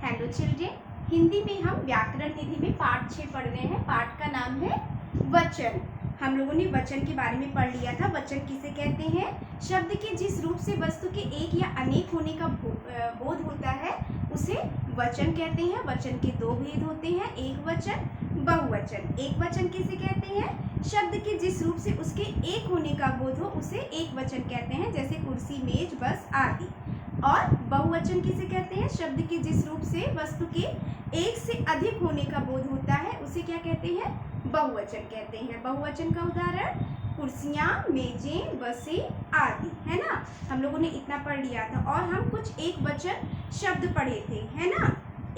Hello children, Hindi में हम व्याकरण निधि में पाठ 6 पढ़ रहे हैं। पाठ का नाम है वचन। हम लोगों ने वचन के बारे में पढ़ लिया था। वचन किसे कहते हैं? शब्द के जिस रूप से वस्तु के एक या अनेक होने का बोध होता है उसे वचन कहते हैं। वचन के दो भेद होते हैं, एक वचन, बहुवचन। एक वचन किसे कहते हैं? शब्द के जिस रूप से उसके एक होने का बोध हो उसे एक वचन कहते हैं, जैसे कुर्सी, मेज, बस आदि। और बहुवचन किसे कहते हैं? शब्द के जिस रूप से वस्तु के एक से अधिक होने का बोध होता है उसे क्या कहते हैं? बहुवचन कहते हैं। बहुवचन का उदाहरण कुर्सियाँ, मेजें, बसें आदि, है ना। हम लोगों ने इतना पढ़ लिया था। और हम कुछ एक वचन शब्द पढ़े थे, है ना।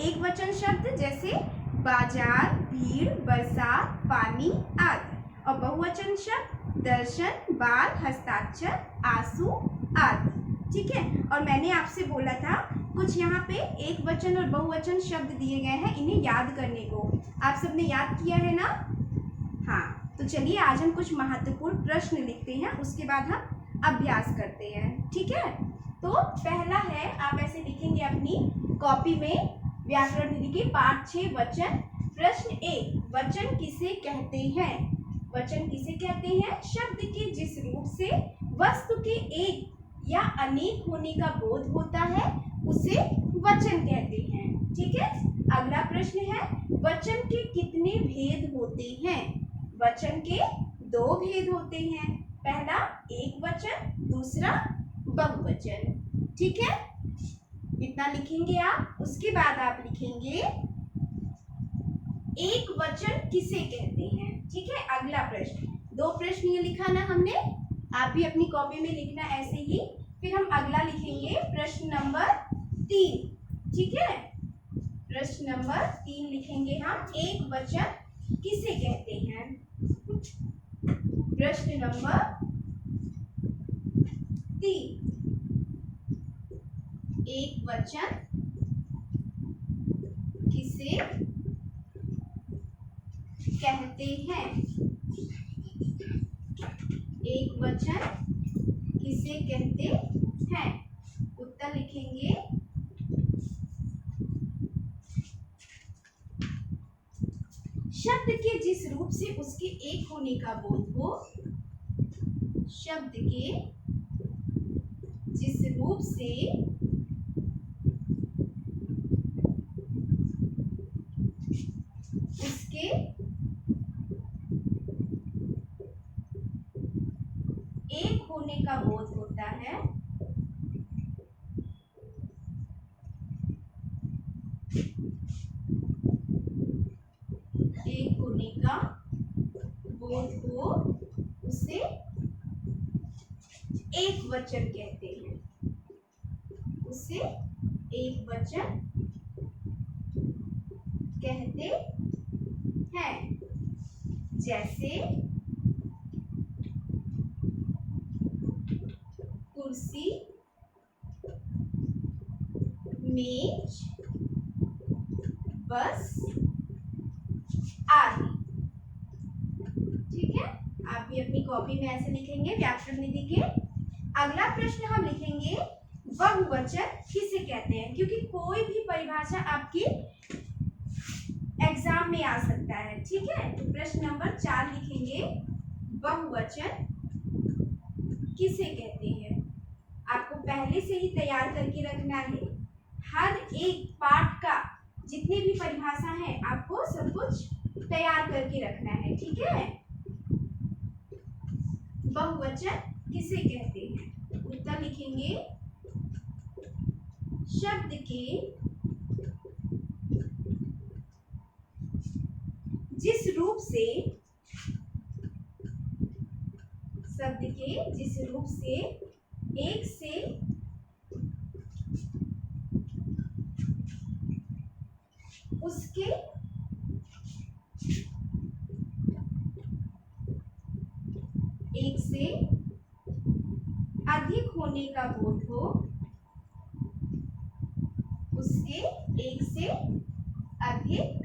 एक वचन शब्द जैसे बाजार, भीड़, बरसात, पानी आदि। और बहुवचन शब्द दर्शन, बाल, हस्ताक्षर, आंसू आदि। ठीक है। और मैंने आपसे बोला था कुछ यहाँ पे एक वचन और बहुवचन शब्द दिए गए हैं, इन्हें याद करने को। आप सबने याद किया है ना? हाँ, तो चलिए आज हम कुछ महत्वपूर्ण प्रश्न लिखते हैं, उसके बाद हम अभ्यास करते हैं। ठीक है। तो पहला है, आप ऐसे लिखेंगे अपनी कॉपी में व्याकरण निधि के पाठ 6 वचन। प्रश्न 1, वचन किसे कहते हैं? वचन किसे कहते हैं? शब्द के जिस रूप से वस्तु के एक या अनेक होने का बोध होता है उसे वचन कहते हैं। ठीक है। अगला प्रश्न है, वचन के कितने भेद होते हैं? वचन के दो भेद होते हैं, पहला एक वचन, दूसरा बहुवचन। ठीक है। इतना लिखेंगे आप। उसके बाद आप लिखेंगे एक वचन किसे कहते हैं। ठीक है। अगला प्रश्न, दो प्रश्न ये लिखा ना हमने, आप भी अपनी कॉपी में लिखना ऐसे ही। फिर हम अगला लिखेंगे प्रश्न नंबर 3। ठीक है। प्रश्न नंबर 3 लिखेंगे हम, एक वचन किसे कहते हैं। प्रश्न नंबर 3, एक वचन किसे कहते हैं। एक वचन किसे कहते हैं? उत्तर लिखेंगे शब्द के जिस रूप से उसके एक होने का बोध हो। शब्द के जिस रूप से उसके एक होने का बोध होता है एक होने का बोध हो उसे एक वचन कहते हैं। उसे एक वचन कहते हैं। जैसे कुर्सी, मेज, बस आदि। ठीक है। आप भी अपनी कॉपी में ऐसे लिखेंगे व्याकरण निधि के। अगला प्रश्न हम लिखेंगे बहुवचन किसे कहते हैं, क्योंकि कोई भी परिभाषा आपकी एग्जाम में आ सकता है। ठीक है। तो प्रश्न नंबर 4 लिखेंगे, बहुवचन किसे कहते हैं। आपको पहले से ही तैयार करके रखना है। हर एक पाठ का जितने भी परिभाषा है आपको सब कुछ तैयार करके रखना है। ठीक है। बहुवचन किसे कहते हैं? उत्तर लिखेंगे शब्द के जिस रूप से शब्द के जिस रूप से एक से उसके एक से अधिक होने का बोध हो। उसके एक से अधिक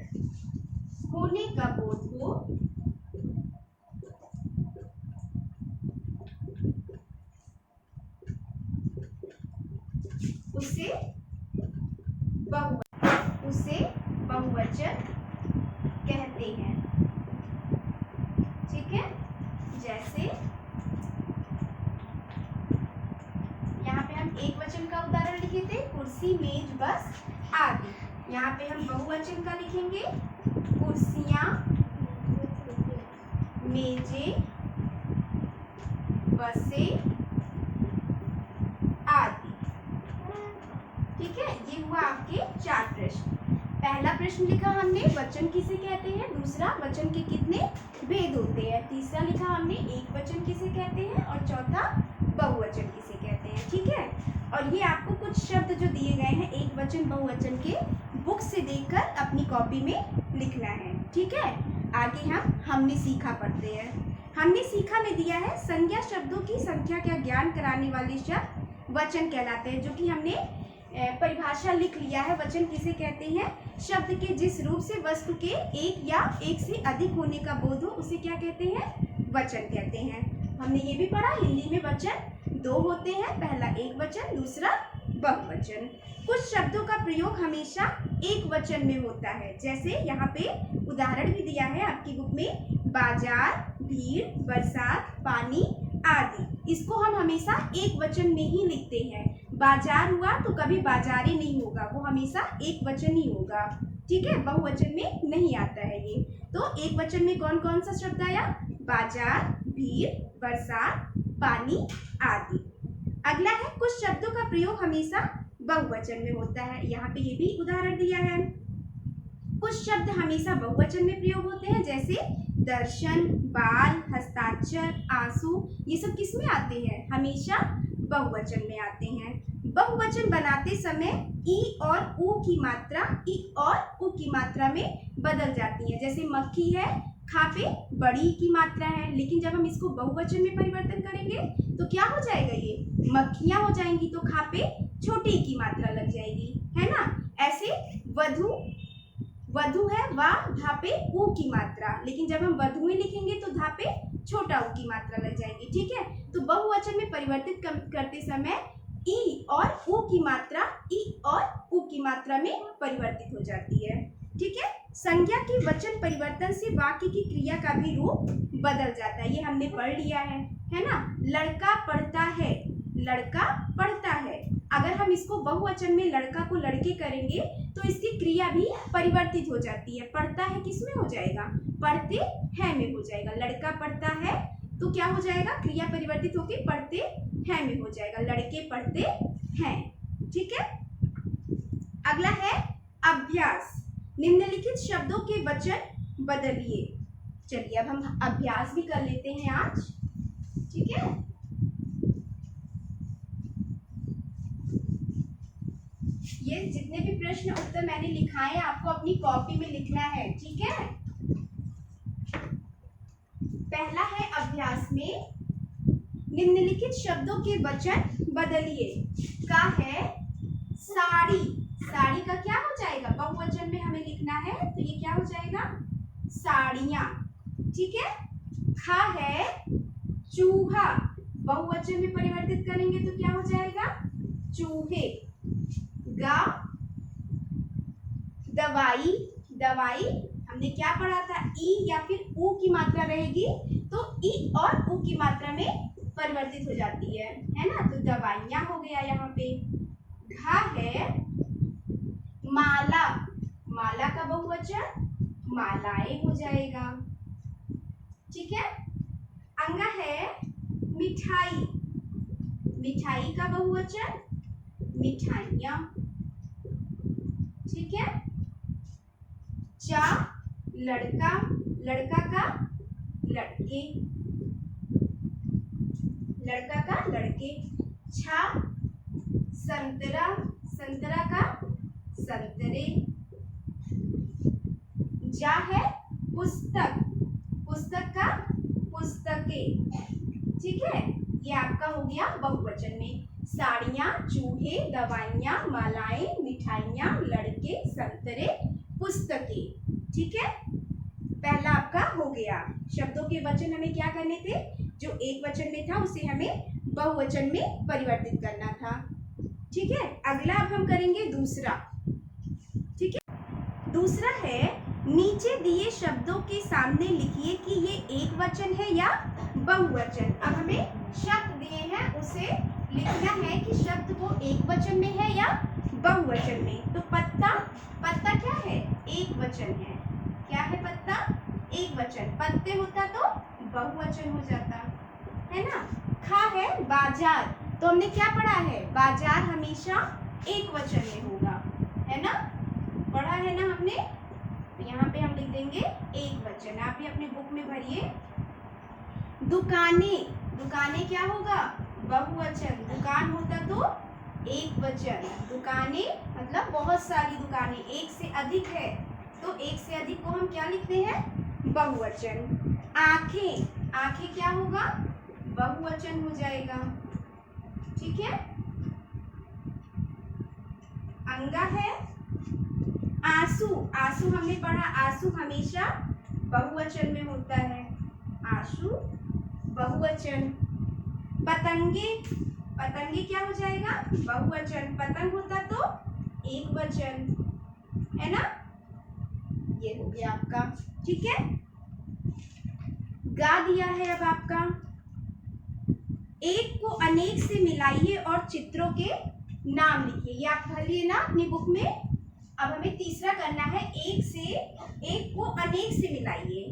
होने का बोध हो उसे बहुवचन उसे बहुवचन कहते हैं। ठीक है, जैसे यहाँ पे हम एक वचन का उदाहरण लिखे थे, कुर्सी, मेज, बस आदि। यहाँ पे हम बहुवचन का लिखेंगे, कुर्सियाँ, मेजें, बसें आदि। ठीक है, ये हुआ आपके 4 प्रश्न। पहला प्रश्न लिखा हमने वचन किसे कहते हैं, दूसरा वचन के कितने भेद होते हैं, तीसरा लिखा हमने एक वचन किसे कहते हैं और चौथा बहुवचन किसे कहते हैं। ठीक है, और ये आपको कुछ शब्द जो दिए गए हैं एक वचन बहुवचन के, बुक से देखकर अपनी कॉपी में लिखना है। ठीक है, आगे हम हमने सीखा पढ़ते हैं। हमने सीखा में दिया है संज्ञा शब्दों की संख्या का ज्ञान कराने वाले शब्द वचन कहलाते हैं, जो कि हमने परिभाषा लिख लिया है। वचन किसे कहते हैं, शब्द के जिस रूप से वस्तु के एक या एक से अधिक होने का बोध हो उसे क्या कहते हैं, वचन कहते हैं। हमने ये भी पढ़ा हिंदी में वचन 2 होते हैं, पहला एक वचन, दूसरा बहुवचन। कुछ शब्दों का प्रयोग हमेशा एक वचन में होता है, जैसे यहाँ पे उदाहरण भी दिया है आपकी बुक में, बाजार, भीड़, बरसात, पानी आदि। इसको हम हमेशा एक वचन में ही लिखते हैं। बाजार हुआ तो कभी बाजारे नहीं होगा, वो हमेशा एक वचन ही होगा। ठीक है, बहुवचन में नहीं आता है ये। तो एक वचन में कौन कौन सा शब्द आया, बाजार, भीड़, बरसात, पानी आदि। अगला है कुछ शब्दों का प्रयोग हमेशा बहुवचन में होता है, यहाँ पे ये भी उदाहरण दिया है। कुछ शब्द हमेशा बहुवचन में प्रयोग होते हैं, जैसे दर्शन, बाल, हस्ताक्षर, आंसू, ये सब किस में आते हैं, हमेशा बहुवचन में आते हैं। बहुवचन बनाते समय ई और ऊ की मात्रा ई और ऊ की मात्रा में बदल जाती है। जैसे मक्खी है, खा पे बड़ी की मात्रा है, लेकिन जब हम इसको बहुवचन में परिवर्तन करेंगे तो क्या हो जाएगा, ये मक्खियां हो जाएंगी, तो खा पे छोटी की मात्रा लग जाएगी, है ना। ऐसे वधु है, वाह धा पे ऊ की मात्रा, लेकिन जब हम वधुएं लिखेंगे तो धा पे छोटा ऊ की मात्रा लग जाएगी। ठीक है, तो बहुवचन में परिवर्तित करते समय ई और ऊ की मात्रा ई और ऊ की मात्रा में परिवर्तित हो जाती है। ठीक है, संज्ञा के वचन परिवर्तन से वाक्य की क्रिया का भी रूप बदल जाता है, ये हमने पढ़ लिया है ना। लड़का पढ़ता है, लड़का पढ़ता है, अगर हम इसको बहुवचन में लड़का को लड़के करेंगे तो इसकी क्रिया भी परिवर्तित हो जाती है। पढ़ता है किस में हो जाएगा, पढ़ते हैं में हो जाएगा। लड़का पढ़ता है तो क्या हो जाएगा, क्रिया परिवर्तित होकर पढ़ते हैं में हो जाएगा, लड़के पढ़ते हैं। ठीक है, अगला है अभ्यास। निम्नलिखित शब्दों के वचन बदलिए। चलिए अब हम अभ्यास भी कर लेते हैं आज। ठीक है, ये जितने भी प्रश्न उत्तर मैंने लिखाए हैं आपको अपनी कॉपी में लिखना है। ठीक है, पहला है अभ्यास में निम्नलिखित शब्दों के वचन बदलिए। का है साड़ी, साड़ी का क्या हो जाएगा, बहुवचन में हमें लिखना है तो ये क्या हो जाएगा, साड़ियाँ। ठीक है, खा है चूहा, बहुवचन में परिवर्तित करेंगे तो क्या हो जाएगा, चूहे। गा दवाई, दवाई हमने क्या पढ़ा था, ई या फिर ऊ की मात्रा रहेगी तो ई और ऊ की मात्रा में परिवर्तित हो जाती है ना, तो दवाइयाँ हो गया यहाँ पे। घा है माला, माला का बहुवचन मालाएं हो जाएगा। ठीक है, अंगा है मिठाई, मिठाई का बहुवचन मिठाइयाँ। ठीक है, चा लड़का, लड़का का लड़के, लड़का का लड़के। छा संतरा, संतरा का संतरे। जा है पुस्तक, पुस्तक का पुस्तकें। ठीक है, ये आपका हो गया बहुवचन में। साड़ियाँ, चूहे, दवाइयाँ, मालाएं, मिठाइयाँ, लड़के, संतरे, पुस्तकें। ठीक है, पहला आपका हो गया। शब्दों के वचन हमें क्या करने थे, जो एक वचन में था उसे हमें बहुवचन में परिवर्तित करना था। ठीक है, अगला अब हम करेंगे दूसरा। ठीक है, दूसरा है नीचे दिए शब्दों के सामने लिखिए कि ये एक वचन है या बहुवचन। अब हमें शब्द दिए हैं, उसे लिखना है कि शब्द वो एक वचन में है या बहुवचन में। तो पत्ता, पत्ता क्या है? एक वचन है। क्या है पत्ता? एक वचन। पत्ते होता तो बहुवचन हो जाता, है ना। खा है बाजार, तो हमने क्या पढ़ा है? बाजार हमेशा एक वचन में होगा, है ना, पढ़ा है ना हमने। तो यहाँ पे हम लिख देंगे एक वचन। आप भी अपनी बुक में भरिए। दुकानें, दुकानें क्या होगा? बहुवचन। दुकान होता तो एक वचन। दुकानें मतलब बहुत सारी दुकानें, एक से अधिक है तो एक से अधिक को हम क्या लिखते हैं? बहुवचन। आंखें, आंखें क्या होगा? बहुवचन हो जाएगा, ठीक है। अंगा है आंसू, आंसू हमने पढ़ा आंसू हमेशा बहुवचन में होता है, आंसू बहुवचन। पतंगे, पतंगे क्या हो जाएगा? बहुवचन। पतंग होता तो एक वचन, है ना। ये हो गया आपका, ठीक है। गा दिया है अब आपका। एक को अनेक से मिलाइए और चित्रों के नाम लिखिए। ये आप भरिए ना अपनी बुक में। अब हमें तीसरा करना है, एक से, एक को अनेक से मिलाइए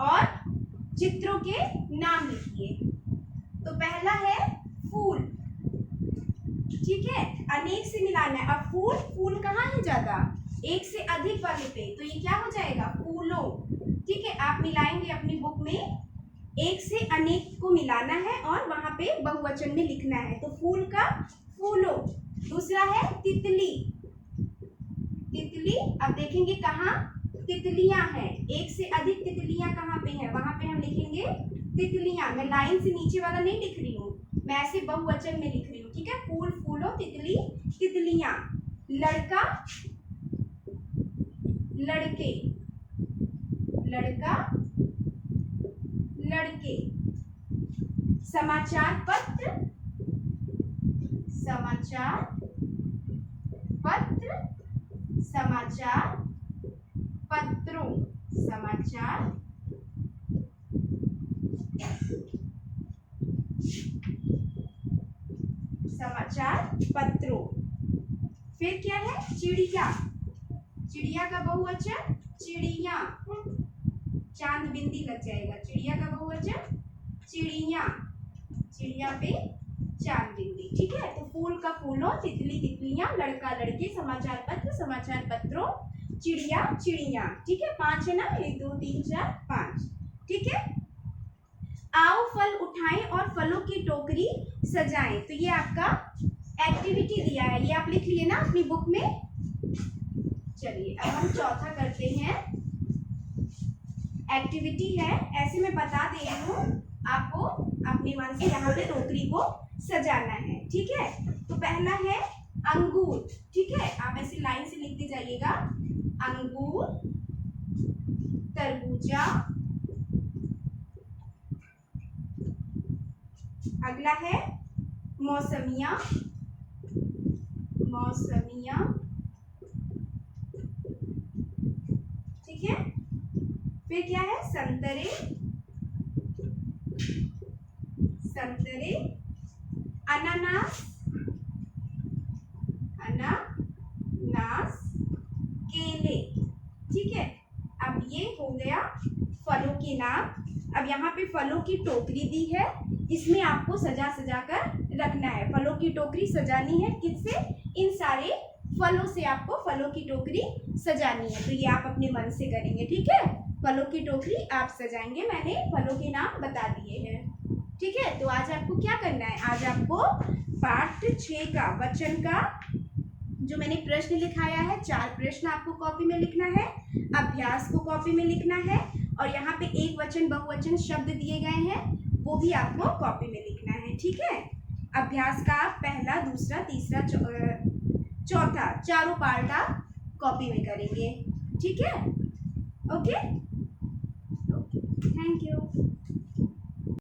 और चित्रों के नाम लिखिए। तो पहला है फूल, ठीक है, अनेक से मिलाना है। अब फूल, फूल कहाँ है ज्यादा? एक से अधिक वाले पे, तो ये क्या हो जाएगा? फूलों, ठीक है। आप मिलाएंगे अपनी बुक में, एक से अनेक को मिलाना है और वहां पे बहुवचन में लिखना है। तो फूल का फूलों। दूसरा है तितली, तितली। अब देखेंगे कहाँ तितलियां हैं, एक से अधिक तितलियां कहाँ पे हैं, वहां पे हम लिखेंगे तितलियां। मैं लाइन से नीचे वाला नहीं लिख रही हूँ, मैं ऐसे बहुवचन में लिख रही हूँ, ठीक है। फूल, फूलों, तितली, तितलियां। लड़का, लड़के, लड़का, लड़के। समाचार पत्र, समाचार पत्र, समाचार पत्रों, समाचार समाचार पत्रों। फिर क्या है? चिड़िया, चिड़िया का बहुवचन चिड़िया, चांद बिंदी लग जाएगा। चिड़िया का बहुवचन चिड़िया, चिड़िया पे चांद बिंदी, ठीक है। तो फूल का फूलों, तितली तितलियां, लड़का लड़के, समाचार पत्र समाचार पत्रों, चिड़िया चिड़िया, ठीक है। 5 है ना, 1 2 3 4 5, ठीक है। आओ फल उठाएं और फलों की टोकरी सजाएं। तो ये आपका एक्टिविटी दिया है, ये आप लिख लिए ना अपनी बुक में। चलिए अब हम चौथा करते हैं। एक्टिविटी है, ऐसे मैं बता दे रही हूँ आपको, अपने मन से यहाँ पे टोकरी को सजाना है, ठीक है। तो पहला है अंगूर, ठीक है, आप ऐसे लाइन से लिखते जाइएगा। अंगूर, तरबूजा। अगला है मौसमिया, मौसमिया, ठीक है। फिर क्या है? संतरे, संतरे। अनानास, अनानास, केले, ठीक है। अब ये हो गया फलों के नाम। अब यहाँ पे फलों की टोकरी दी है, इसमें आपको सजा सजा कर रखना है। फलों की टोकरी सजानी है किससे? इन सारे फलों से आपको फलों की टोकरी सजानी है। तो ये आप अपने मन से करेंगे, ठीक है। फलों की टोकरी आप सजाएंगे, मैंने फलों के नाम बता दिए हैं, ठीक है। तो आज आपको क्या करना है? आज आपको पाठ 6 का वचन का जो मैंने प्रश्न लिखाया है, 4 प्रश्न आपको कॉपी में लिखना है, अभ्यास को कॉपी में लिखना है, और यहाँ पे एक वचन बहुवचन शब्द दिए गए हैं, वो भी आपको कॉपी में लिखना है, ठीक है। अभ्यास का आप पहला, दूसरा, तीसरा, चौथा, चारों पार्ट आप कॉपी में करेंगे, ठीक है। Okay, thank you.